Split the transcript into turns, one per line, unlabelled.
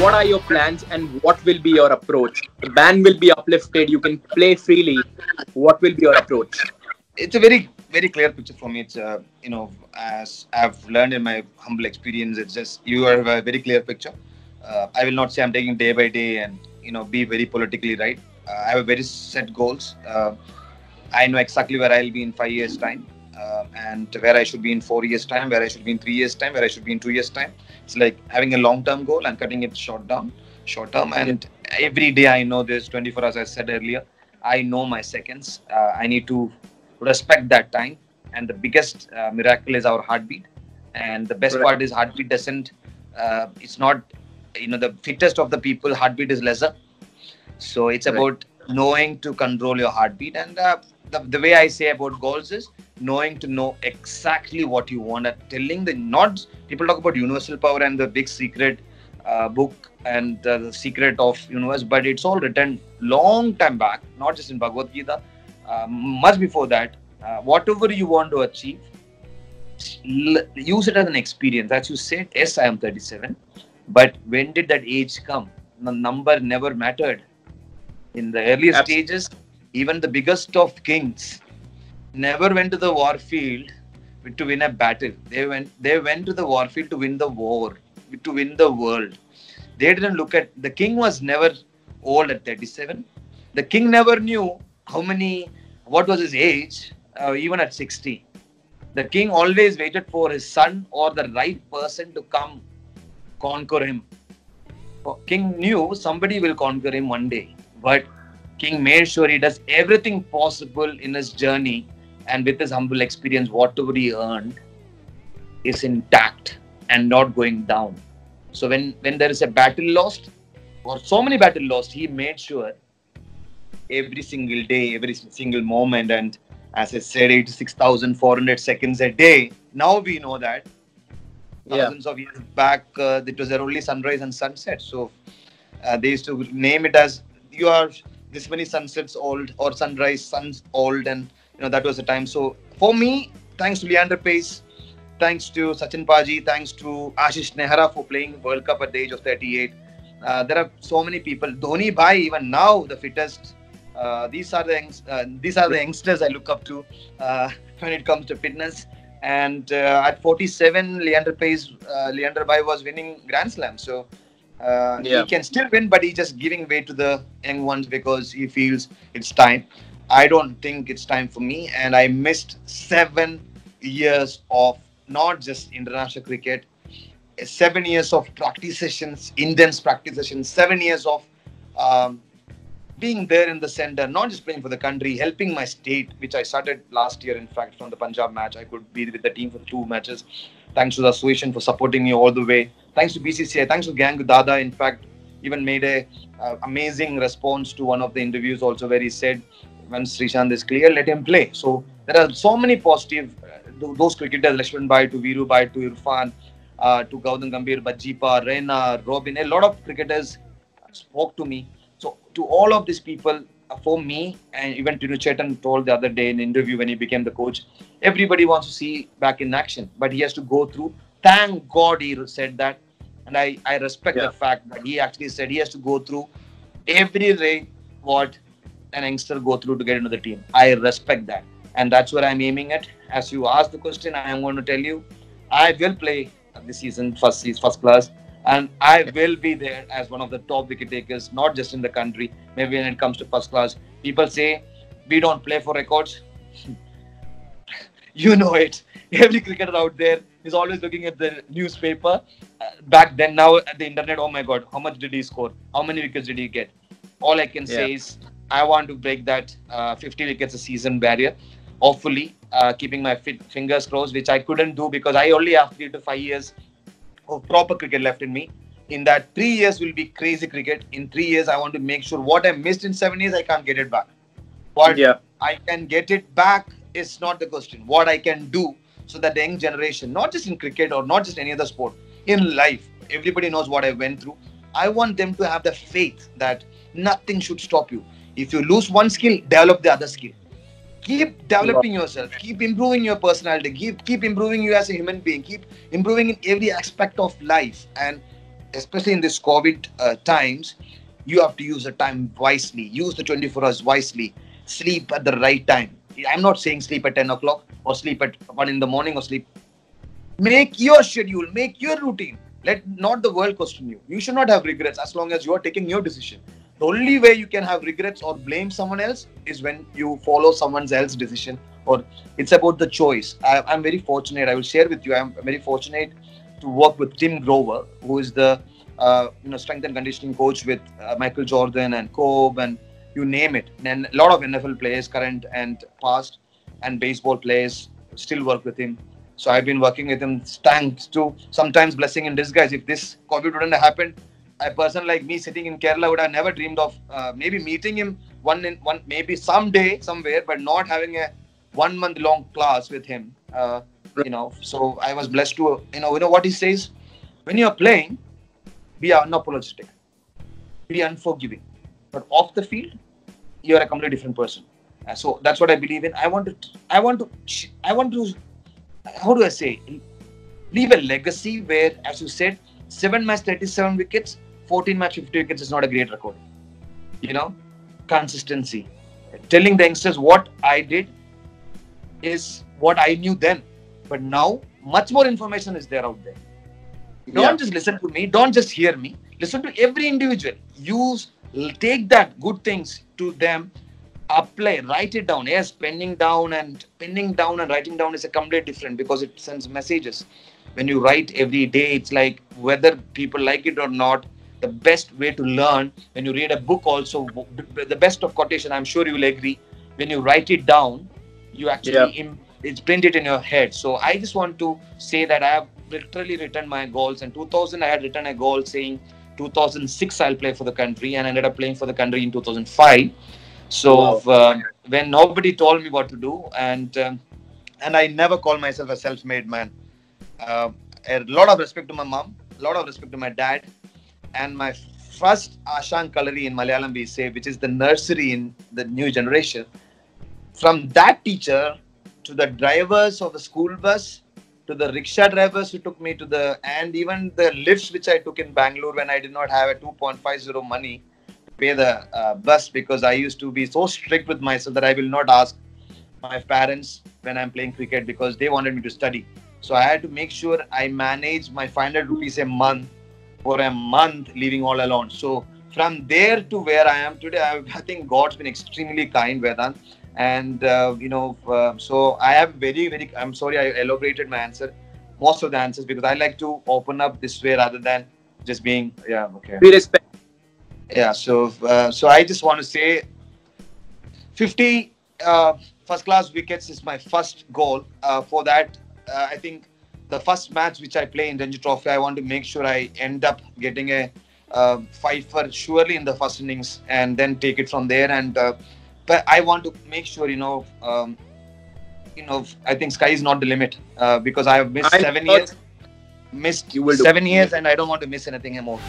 what are your plans and what will be your approach? The ban will be uplifted. You can play freely. What will be your approach?
It's a very clear picture for me. It's as I've learned in my humble experience, it's just you have a very clear picture. I will not say I'm taking day by day and be very politically right. I have a very set goals. I know exactly where I'll be in 5 years time, and where I should be in 4 years time, where I should be in 3 years time, where I should be in 2 years time. It's like having a long term goal and cutting it short term.
Yeah.
And every day I know there's 24 hours. As I said earlier, I know my seconds. I need to respect that time. And the biggest miracle is our heartbeat. And the best
Right.
part is heartbeat doesn't. It's not. The fittest of the people heartbeat is lesser. So it's
Right.
about knowing to control your heartbeat. And the way I say about goals is knowing to know exactly what you want. And telling the not people talk about universal power and the big secret book and the secret of universe, but it's all written long time back, not just in Bhagavad Gita, much before that. Whatever you want to achieve, use it as an experience. As you said, yes, I am 37, but when did that age come? The number never mattered. In the earlier
Absolutely.
stages, even the biggest of kings never went to the war field to win a battle. They went to the war field to win the war, to win the world. They didn't look at the king was never old at 37. The king never knew what was his age, even at 60. The king always waited for his son or the right person to come conquer him. King knew somebody will conquer him one day, but King made sure he does everything possible in his journey, and with his humble experience, whatever he earned is intact and not going down. So when there is a battle lost, or so many battle lost, he made sure every single day, every single moment, and as I said, 86,400 seconds a day. Now we know that
Yeah.
thousands of years back, it was only sunrise and sunset. So they used to name it as you are this many sunsets old or sunrise suns old, and that was the time. So for me, thanks to Leander Pace, thanks to Sachin Paji, thanks to Ashish Nehra for playing World Cup at the age of 38. There are so many people. Dhoni Bhai, even now the fittest. These are the youngsters I look up to when it comes to fitness. And at 47, Leander Bhai was winning Grand Slam. So he
Yeah.
can still win, but he's just giving way to the young ones because he feels it's time. I don't think it's time for me, and I missed 7 years of not just international cricket, 7 years of practice sessions, intense practice sessions, 7 years of um, being there in the center, not just playing for the country, helping my state, which I started last year. In fact, from the Punjab match, I could be with the team for 2 matches. Thanks to the association for supporting me all the way. Thanks to BCCI. Thanks to Gang Dada. In fact, even made a amazing response to one of the interviews also where he said, when Sreesanth is clear, let him play. So there are so many positive, those cricketers, Lakshman Bhai to Viru Bhai to Irfan, to Gautam Gambhir, Bajipa, Reina, Robin, a lot of cricketers spoke to me. So to all of these people, for me, and even Tinu Chetan told the other day in an interview when he became the coach, everybody wants to see back in action, but he has to go through. Thank God he said that, and I respect the
Yeah.
fact that he actually said he has to go through every way what an youngster go through to get into the team. I respect that, and that's what I'm aiming at. As you asked the question, I am going to tell you, I will play this season first class, and I will be there as one of the top wicket takers, not just in the country. Maybe when it comes to first class, people say we don't play for records. You know it. Every cricketer out there is always looking at the newspaper. Back then, now at the internet, oh my God, how much did he score? How many wickets did he get? All I can
Yeah.
say is I want to break that 50 wickets a season barrier. Hopefully, keeping my fingers crossed, which I couldn't do because I only have 3 to 5 years of proper cricket left in me. In that 3 years will be crazy cricket. In 3 years, I want to make sure what I missed in 7 years, I can't get it back. What
Yeah.
I can get it back is not the question. What I can do so that the young generation, not just in cricket or not just any other sport, in life, everybody knows what I went through. I want them to have the faith that nothing should stop you. If you lose one skill, develop the other skill. Keep
Wow.
developing yourself, keep improving your personality, keep improving you as a human being, keep improving in every aspect of life. And especially in this COVID times, you have to use the time wisely. Use the 24 hours wisely. Sleep at the right time. I'm not saying sleep at 10 o'clock or sleep at 1 in the morning or sleep. Make your schedule, make your routine. Let not the world question you. You should not have regrets as long as you are taking your decision. The only way you can have regrets or blame someone else is when you follow someone else's decision, or it's about the choice. I'm very fortunate. I will share with you. I'm very fortunate to work with Tim Grover, who is the strength and conditioning coach with Michael Jordan and Kobe and you name it. And a lot of NFL players, current and past, and baseball players still work with him. So I've been working with him thanks to sometimes blessing in disguise. If this COVID wouldn't have happened, a person like me sitting in Kerala would have never dreamed of maybe meeting him one maybe someday somewhere, but not having a 1 month long class with him. So I was blessed to you know what he says, when you are playing, be unapologetic, be unforgiving, but off the field, you are a completely different person. So that's what I believe in. I want to how do I say, leave a legacy where, as you said, 7 match 37 wickets, 14 match 50 wickets is not a great record. You know, consistency. Telling the youngsters what I did is what I knew then, but now much more information is there out there. Don't just listen to me. Don't just hear me. Listen to every individual. Take that good things to them, apply, write it down. Yes, penning down and writing down is a completely different, because it sends messages. When you write every day, it's like whether people like it or not, the best way to learn. When you read a book also, the best of quotation, I'm sure you will agree. When you write it down, you actually it's printed in your head. So I just want to say that I have literally written my goals. In 2000, I had written a goal saying 2006 I'll play for the country, and I ended up playing for the country in 2005. So when nobody told me what to do, and I never call myself a self-made man. A lot of respect to my mom, a lot of respect to my dad, and my first Ashan Kalari in Malayalam we say, which is the nursery in the new generation. From that teacher to the drivers of the school bus, to the rickshaw drivers who took me to and even the lifts which I took in Bangalore when I did not have a 2.50 money to pay the bus, because I used to be so strict with myself that I will not ask my parents when I'm playing cricket, because they wanted me to study. So I had to make sure I manage my 500 rupees a month for a month, living all alone. So from there to where I am today, I think God's been extremely kind, Vedant. And, so I have I'm sorry I elaborated my answer, most of the answers, because I like to open up this way rather than just being, okay.
We respect.
Yeah, so I just want to say 50 first class wickets is my first goal. For that, I think the first match which I play in Ranji Trophy, I want to make sure I end up getting a fifer surely in the first innings, and then take it from there. And but I want to make sure, I think sky is not the limit, because I have missed 7 years. Missed 7 years, and I don't want to miss anything more.